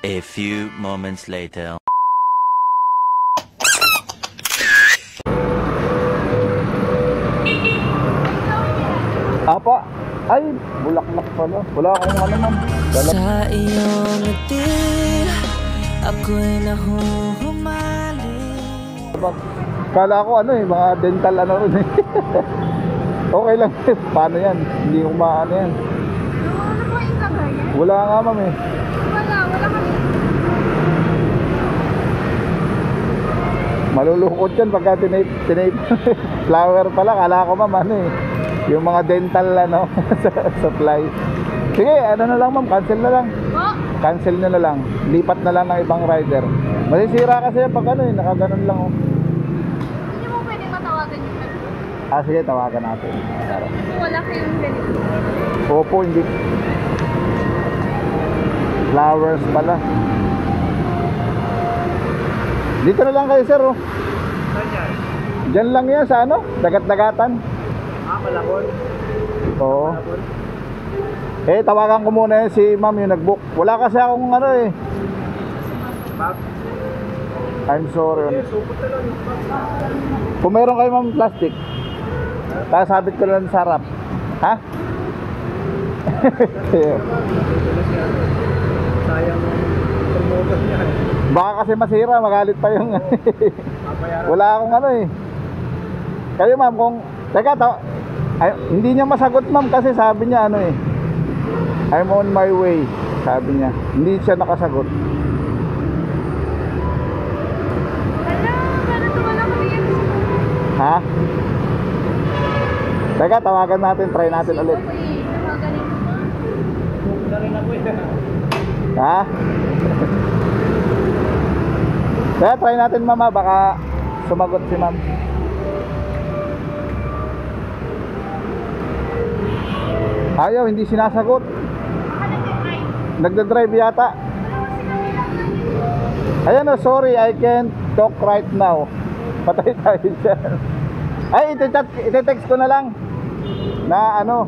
A few moments later. Apa? Ay, bulaklak pala. Wala akong ano man. Sa iyong ngiti, ako'y nahuhumali. Kala ko ano eh, mga dental ano rin eh. Okay lang eh. Paano yan? Hindi ko maano yan. Ano po yung kagaya? Wala nga ma'am eh. Wala kami. Malulukot yan pagka tinape. Flower pala. Kala ko ma'am ano eh. Yung mga dental ano, supply. Sige, ano na lang ma'am, cancel na lang. Po? Cancel na lang. Lipat na lang ng ibang rider. Masisira kasi yan pag ano eh, nakaganon lang oh. Hindi mo pwedeng matawagan yung ganito. Ah sige, tawagan natin. Wala kayong ganito. Opo, hindi. Flowers pala. Dito na lang kayo sir oh. Diyan lang yan sa ano, dagat-dagatan. Ah, Malakon. Oo. Eh, tawagan ko muna si ma'am yung nag-book. Wala kasi akong ano eh. Ma'am? I'm sorry. Supot na lang. Kung meron kayo ma'am plastic, sabit ko lang sa harap. Ha? Sayang promoter niya eh. Baka kasi masira, magalit pa yung Papayaran. wala akong ano eh. Kayo ma'am kung ay, hindi niya masagot ma'am kasi sabi niya ano eh, I'm on my way, sabi niya. Hindi siya nakasagot. Wala kami yan. Ha? Teka, tawagan natin, try natin ulit. Nakagaling mo. Na rin ako eh. Ha? Kaya try natin mama, baka sumagot si ma'am. Ayaw, hindi sinasagot. Baka nag-drive. Nagda-drive yata. Ayan oh, sorry, I can't talk right now. Patay tayo dyan. Ay, iti-text ko na lang. Na ano.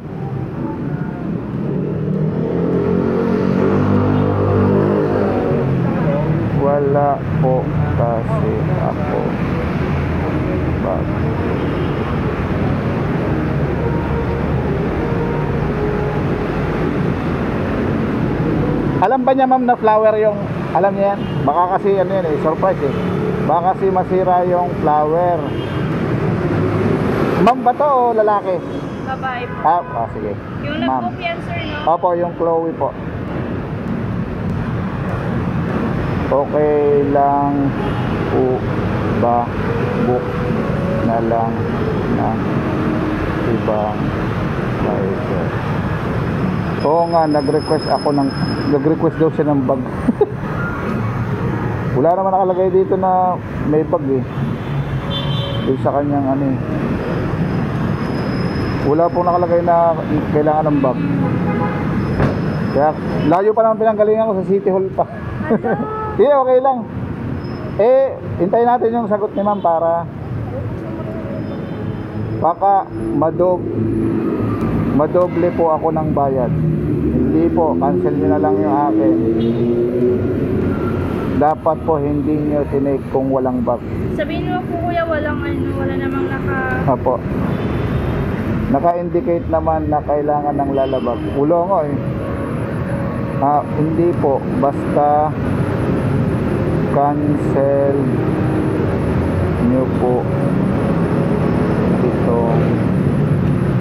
Wala po kasi ako. Alam ba niya ma'am na flower yung, alam niya yan? Baka kasi ano yan eh, surprise eh. Baka kasi masira yung flower. Ma'am ba to o lalaki? Babae po. Sige. Yung Ma'am. nag-book yan sir, no? Opo, yung Chloe po. Okay lang po ba book na lang ng ibang rider? Oo nga, nag-request daw siya ng bag. Wala naman nakalagay dito na may bag eh. Doon sa kanyang ano eh. Wala pong nakalagay na kailangan ng bag. Kaya layo pa naman pinanggalingan ko sa City Hall pa. Hindi, okay lang. Eh, hintayin natin yung sagot ni ma'am para baka madoble po ako ng bayad. Hindi po, cancel nyo na lang yung akin. Dapat po hindi nyo tinake kung walang bag. Sabihin mo po kuya, wala namang Apo. Naka-indicate naman na kailangan ng lalabag. Ulo nga eh. Hindi po, basta cancel nyo po itong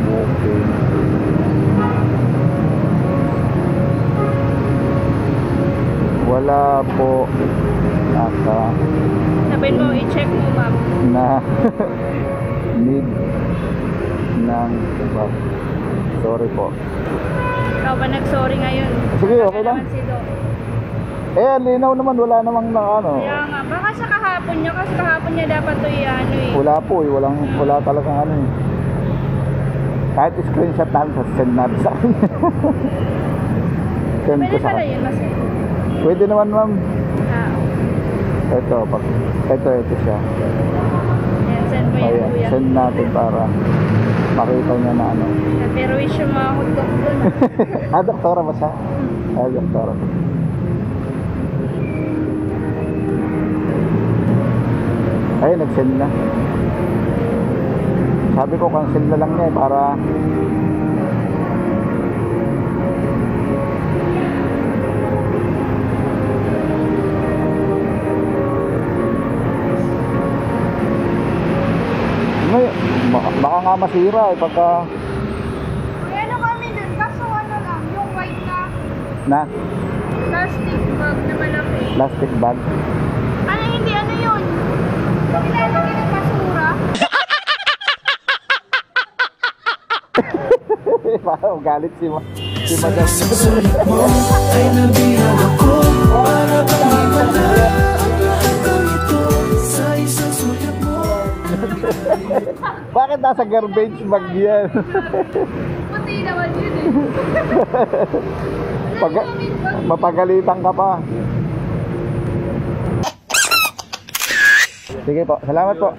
booking. Wala po Sabihin mo, i-check mo ma'am. na need ng bag. Sorry po. Ikaw ba nag-sorry ngayon? Sige, okay lang. Naman si Doc. Eh, linaw naman, wala namang na ano. Kaya nga, baka sa kahapon niya, kasi kahapon niya dapat to i-ano eh. Wala po eh, wala talagang ano eh. Kahit screenshot natin, send natin sa akin. Send ko Pwede sa pala akin. yun, mas Pwede naman ma'am. okay. Ito siya. Yan, send mo yan Ayan, kuya. send natin para makita niya na ano. Pero wish yung mga hotdog doon. Doktora ba siya? Doktora. Ay, nag-send na. Sabi ko, cancel na lang niya para baka nga masira pagka May ano kami dun, kaso ano lang, yung white na na plastic bag na malaki. plastic bag. Ano hindi, ano yun? Nilalagay ng basura. Parang galit si madam. Sulit mo ay nabihan ako. Para bang iwala ang lahat ng ito sa isang sulit mo. Bakit nasa garbage bag yan? Puti naman yun eh. Mapagalitan ka pa. Sige po, salamat po.